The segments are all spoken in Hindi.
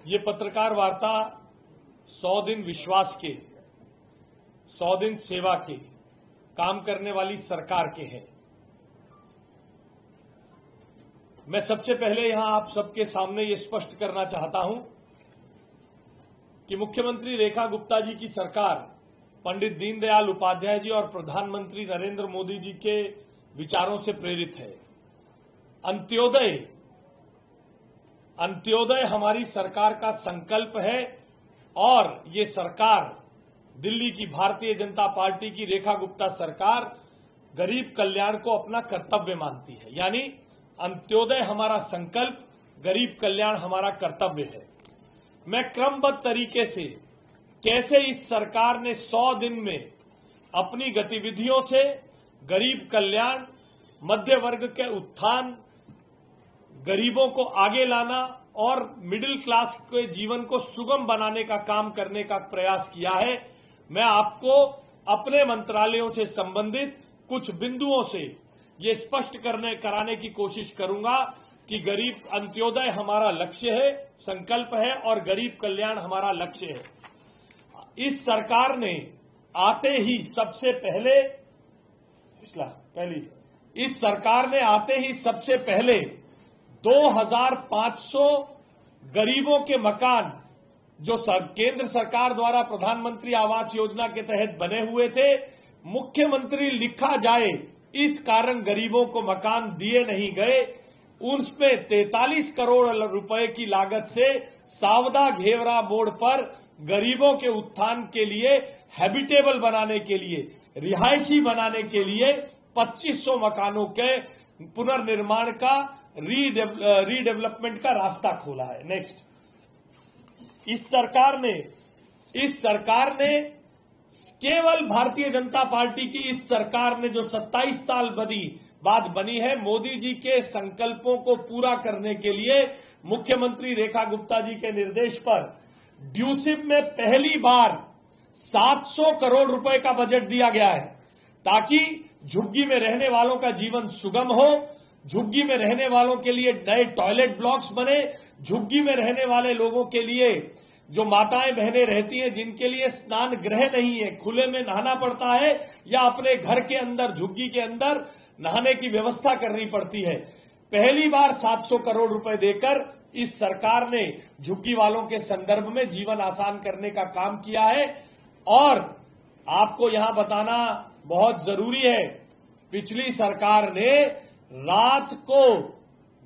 ये पत्रकार वार्ता 100 दिन विश्वास के, 100 दिन सेवा के, काम करने वाली सरकार के हैं। मैं सबसे पहले यहां आप सबके सामने ये स्पष्ट करना चाहता हूं कि मुख्यमंत्री रेखा गुप्ता जी की सरकार पंडित दीनदयाल उपाध्याय जी और प्रधानमंत्री नरेंद्र मोदी जी के विचारों से प्रेरित है। अंत्योदय हमारी सरकार का संकल्प है और ये सरकार, दिल्ली की भारतीय जनता पार्टी की रेखा गुप्ता सरकार, गरीब कल्याण को अपना कर्तव्य मानती है। यानी अंत्योदय हमारा संकल्प, गरीब कल्याण हमारा कर्तव्य है। मैं क्रमबद्ध तरीके से कैसे इस सरकार ने 100 दिन में अपनी गतिविधियों से गरीब कल्याण, मध्य वर्ग के उत्थान, गरीबों को आगे लाना और मिडिल क्लास के जीवन को सुगम बनाने का काम करने का प्रयास किया है, मैं आपको अपने मंत्रालयों से संबंधित कुछ बिंदुओं से ये स्पष्ट कराने की कोशिश करूंगा कि गरीब अंत्योदय हमारा लक्ष्य है, संकल्प है और गरीब कल्याण हमारा लक्ष्य है। इस सरकार ने आते ही सबसे पहले 2500 गरीबों के मकान जो केंद्र सरकार द्वारा प्रधानमंत्री आवास योजना के तहत बने हुए थे, मुख्यमंत्री लिखा जाए इस कारण गरीबों को मकान दिए नहीं गए, उनमें 43 करोड़ रुपए की लागत से सावदा घेवरा मोड़ पर गरीबों के उत्थान के लिए, हैबिटेबल बनाने के लिए, रिहायशी बनाने के लिए 2500 मकानों के पुनर्निर्माण का, रीडेवलपमेंट का रास्ता खोला है। नेक्स्ट, इस सरकार ने केवल भारतीय जनता पार्टी की इस सरकार ने जो 27 साल बाद बनी है, मोदी जी के संकल्पों को पूरा करने के लिए मुख्यमंत्री रेखा गुप्ता जी के निर्देश पर ड्यूसिप में पहली बार 700 करोड़ रुपए का बजट दिया गया है ताकि झुग्गी में रहने वालों का जीवन सुगम हो, झुग्गी में रहने वालों के लिए नए टॉयलेट ब्लॉक्स बने, झुग्गी में रहने वाले लोगों के लिए, जो माताएं बहनें रहती हैं जिनके लिए स्नान गृह नहीं है, खुले में नहाना पड़ता है या अपने घर के अंदर झुग्गी के अंदर नहाने की व्यवस्था करनी पड़ती है, पहली बार 700 करोड़ रुपए देकर इस सरकार ने झुग्गी वालों के संदर्भ में जीवन आसान करने का काम किया है। और आपको यहां बताना बहुत जरूरी है, पिछली सरकार ने रात को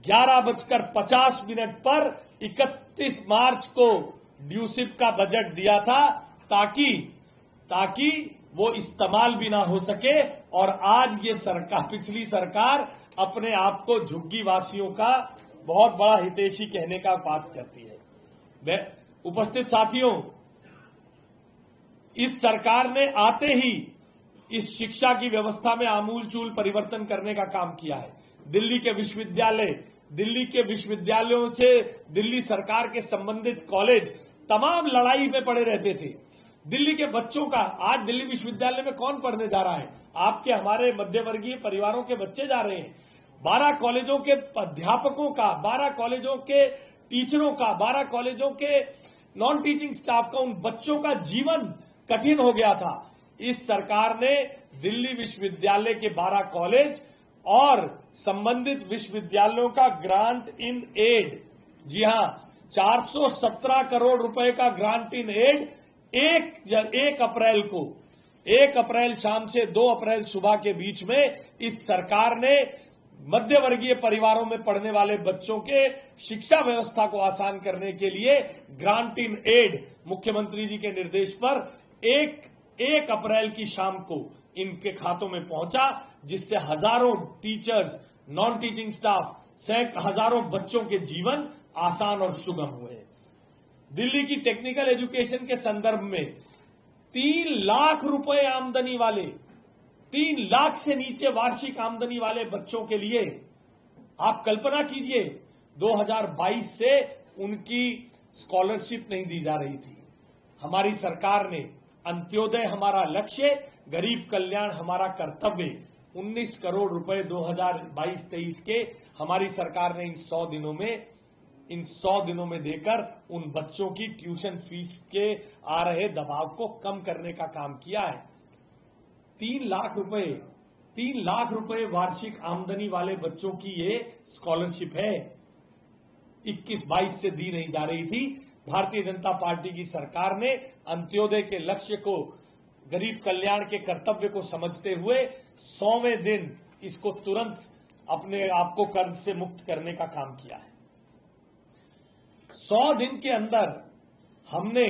11:50 पर 31 मार्च को ड्यूसिप का बजट दिया था ताकि वो इस्तेमाल भी ना हो सके। और आज ये पिछली सरकार अपने आप को झुग्गी वासियों का बहुत बड़ा हितैषी कहने का बात करती है। उपस्थित साथियों, इस सरकार ने आते ही इस शिक्षा की व्यवस्था में आमूलचूल परिवर्तन करने का काम किया है। दिल्ली के विश्वविद्यालयों से दिल्ली सरकार के संबंधित कॉलेज तमाम लड़ाई में पड़े रहते थे। दिल्ली के बच्चों का आज दिल्ली विश्वविद्यालय में कौन पढ़ने जा रहा है? आपके हमारे मध्यवर्गीय परिवारों के बच्चे जा रहे हैं। 12 कॉलेजों के अध्यापकों का, 12 कॉलेजों के टीचरों का, 12 कॉलेजों के नॉन टीचिंग स्टाफ का, उन बच्चों का जीवन कठिन हो गया था। इस सरकार ने दिल्ली विश्वविद्यालय के 12 कॉलेज और संबंधित विश्वविद्यालयों का ग्रांट इन एड, जी हां, 417 करोड़ रुपए का ग्रांट इन एड 1 अप्रैल शाम से 2 अप्रैल सुबह के बीच में इस सरकार ने मध्यवर्गीय परिवारों में पढ़ने वाले बच्चों के शिक्षा व्यवस्था को आसान करने के लिए ग्रांट इन एड मुख्यमंत्री जी के निर्देश पर 1 अप्रैल की शाम को इनके खातों में पहुंचा, जिससे हजारों टीचर्स, नॉन टीचिंग स्टाफ, हजारों बच्चों के जीवन आसान और सुगम हुए। दिल्ली की टेक्निकल एजुकेशन के संदर्भ में 3 लाख रुपए आमदनी वाले, 3 लाख से नीचे वार्षिक आमदनी वाले बच्चों के लिए आप कल्पना कीजिए 2022 से उनकी स्कॉलरशिप नहीं दी जा रही थी। हमारी सरकार ने अंत्योदय हमारा लक्ष्य, गरीब कल्याण हमारा कर्तव्य, 19 करोड़ रुपए 2022-23 के हमारी सरकार ने इन 100 दिनों में इन 100 दिनों में देकर उन बच्चों की ट्यूशन फीस के आ रहे दबाव को कम करने का काम किया है। 3 लाख रुपए वार्षिक आमदनी वाले बच्चों की ये स्कॉलरशिप है। 21-22 से दी नहीं जा रही थी। भारतीय जनता पार्टी की सरकार ने अंत्योदय के लक्ष्य को, गरीब कल्याण के कर्तव्य को समझते हुए 100वें दिन इसको तुरंत अपने आप को कर्ज से मुक्त करने का काम किया है। 100 दिन के अंदर हमने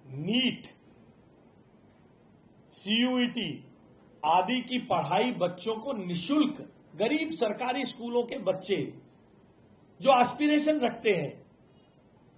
नीट, सीयूईटी आदि की पढ़ाई बच्चों को निशुल्क, गरीब सरकारी स्कूलों के बच्चे जो एस्पिरेशन रखते हैं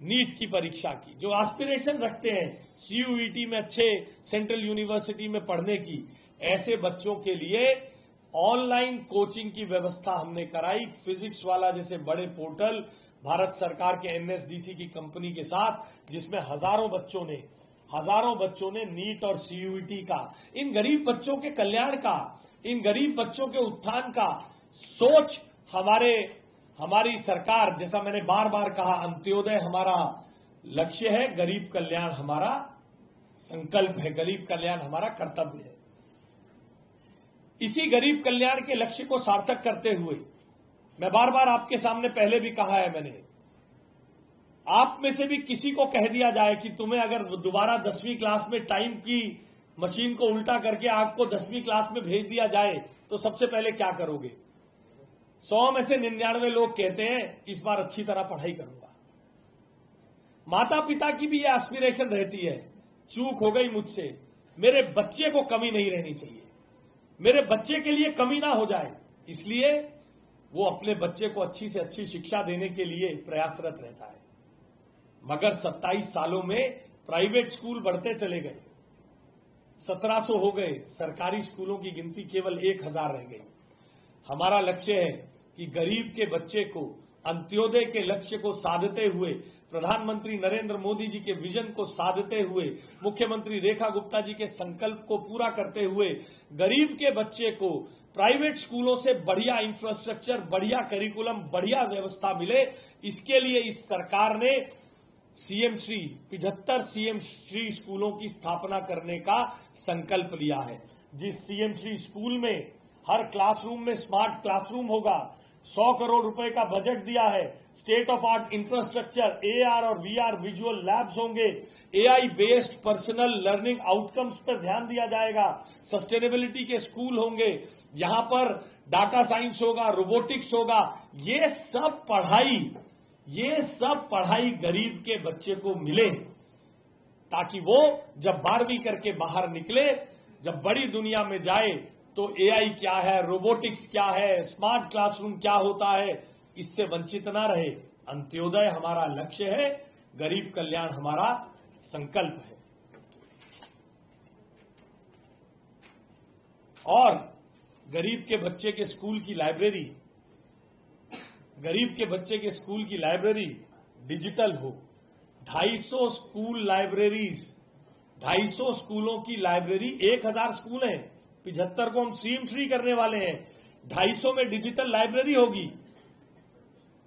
नीट की परीक्षा की, जो एस्पिरेशन रखते हैं सीयूईटी में अच्छे सेंट्रल यूनिवर्सिटी में पढ़ने की, ऐसे बच्चों के लिए ऑनलाइन कोचिंग की व्यवस्था हमने कराई। फिजिक्स वाला जैसे बड़े पोर्टल भारत सरकार के एनएसडीसी की कंपनी के साथ, जिसमें हजारों बच्चों ने नीट और सीयूईटी का, इन गरीब बच्चों के कल्याण का, इन गरीब बच्चों के उत्थान का सोच हमारी सरकार, जैसा मैंने बार बार कहा, अंत्योदय हमारा लक्ष्य है, गरीब कल्याण हमारा संकल्प है, गरीब कल्याण हमारा कर्तव्य है। इसी गरीब कल्याण के लक्ष्य को सार्थक करते हुए मैं बार बार आपके सामने पहले भी कहा है, मैंने आप में से भी किसी को कह दिया जाए कि तुम्हें अगर दोबारा 10वीं क्लास में टाइम की मशीन को उल्टा करके आपको 10वीं क्लास में भेज दिया जाए तो सबसे पहले क्या करोगे? 100 में से 99 लोग कहते हैं इस बार अच्छी तरह पढ़ाई करूंगा। माता पिता की भी यह एस्पिरेशन रहती है, चूक हो गई मुझसे, मेरे बच्चे को कमी नहीं रहनी चाहिए, मेरे बच्चे के लिए कमी ना हो जाए, इसलिए वो अपने बच्चे को अच्छी से अच्छी शिक्षा देने के लिए प्रयासरत रहता है। मगर 27 सालों में प्राइवेट स्कूल बढ़ते चले गए, 1700 हो गए, सरकारी स्कूलों की गिनती केवल 1000 रह गई। हमारा लक्ष्य है कि गरीब के बच्चे को अंत्योदय के लक्ष्य को साधते हुए, प्रधानमंत्री नरेंद्र मोदी जी के विजन को साधते हुए, मुख्यमंत्री रेखा गुप्ता जी के संकल्प को पूरा करते हुए गरीब के बच्चे को प्राइवेट स्कूलों से बढ़िया इंफ्रास्ट्रक्चर, बढ़िया करिकुलम, बढ़िया व्यवस्था मिले, इसके लिए इस सरकार ने सीएम श्री 75 सीएम श्री स्कूलों की स्थापना करने का संकल्प लिया है। जिस सीएम श्री स्कूल में हर क्लासरूम में स्मार्ट क्लासरूम होगा, 100 करोड़ रुपए का बजट दिया है, state of art infrastructure, AR और वीआर विजुअल लैब्स होंगे, AI based personal learning outcomes पर ध्यान दिया जाएगा, सस्टेनेबिलिटी के स्कूल होंगे, यहां पर डाटा साइंस होगा, रोबोटिक्स होगा। ये सब पढ़ाई गरीब के बच्चे को मिले, ताकि वो जब 12वीं करके बाहर निकले, जब बड़ी दुनिया में जाए तो एआई क्या है, रोबोटिक्स क्या है, स्मार्ट क्लासरूम क्या होता है, इससे वंचित ना रहे। अंत्योदय हमारा लक्ष्य है, गरीब कल्याण हमारा संकल्प है। और गरीब के बच्चे के स्कूल की लाइब्रेरी डिजिटल हो। 250 स्कूल लाइब्रेरीज, 250 स्कूलों की लाइब्रेरी, 1000 स्कूल हैं, 75 को हम सीएम श्री करने वाले हैं, 250 में डिजिटल लाइब्रेरी होगी।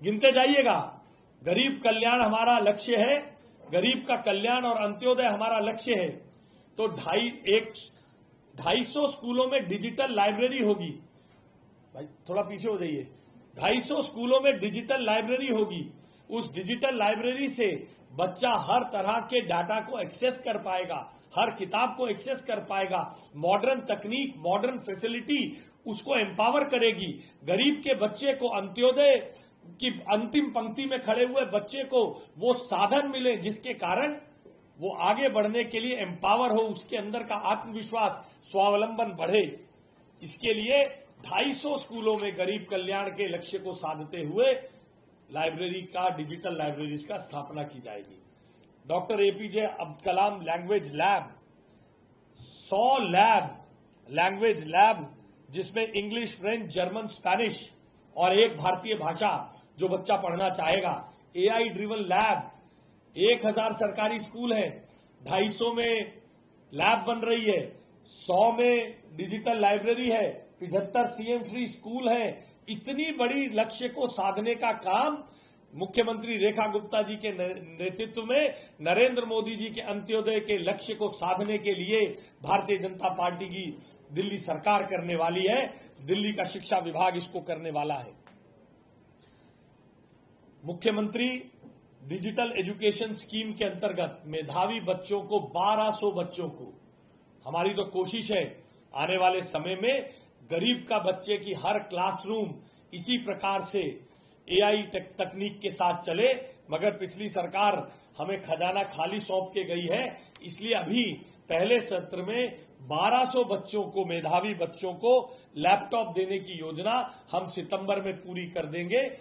गिनते जाइएगा। गरीब कल्याण हमारा लक्ष्य है, गरीब का कल्याण और अंत्योदय हमारा लक्ष्य है, तो 250 स्कूलों में डिजिटल लाइब्रेरी होगी। भाई थोड़ा पीछे हो जाइए। 250 स्कूलों में डिजिटल लाइब्रेरी होगी। उस डिजिटल लाइब्रेरी से बच्चा हर तरह के डाटा को एक्सेस कर पाएगा, हर किताब को एक्सेस कर पाएगा। मॉडर्न तकनीक, मॉडर्न फैसिलिटी उसको एम्पावर करेगी। गरीब के बच्चे को, अंत्योदय की अंतिम पंक्ति में खड़े हुए बच्चे को वो साधन मिले जिसके कारण वो आगे बढ़ने के लिए एम्पावर हो, उसके अंदर का आत्मविश्वास, स्वावलंबन बढ़े। इसके लिए 250 स्कूलों में गरीब कल्याण के लक्ष्य को साधते हुए लाइब्रेरी का, डिजिटल लाइब्रेरीज का स्थापना की जाएगी। Doctor APJ Abdul Kalam language lab, 100 language lab, जिसमें इंग्लिश, फ्रेंच, जर्मन, स्पेनिश और एक भारतीय भाषा जो बच्चा पढ़ना चाहेगा। एआई ड्रिवन लैब, 1000 सरकारी स्कूल है, 250 में लैब बन रही है, 100 में डिजिटल लाइब्रेरी है, 75 सीएम श्री स्कूल है। इतनी बड़ी लक्ष्य को साधने का काम मुख्यमंत्री रेखा गुप्ता जी के नेतृत्व में नरेंद्र मोदी जी के अंत्योदय के लक्ष्य को साधने के लिए भारतीय जनता पार्टी की दिल्ली सरकार करने वाली है। दिल्ली का शिक्षा विभाग इसको करने वाला है। मुख्यमंत्री डिजिटल एजुकेशन स्कीम के अंतर्गत मेधावी बच्चों को 1200 बच्चों को, हमारी तो कोशिश है आने वाले समय में गरीब का बच्चे की हर क्लासरूम इसी प्रकार से एआई तकनीक के साथ चले, मगर पिछली सरकार हमें खजाना खाली सौंप के गई है, इसलिए अभी पहले सत्र में 1200 बच्चों को, मेधावी बच्चों को लैपटॉप देने की योजना हम सितंबर में पूरी कर देंगे।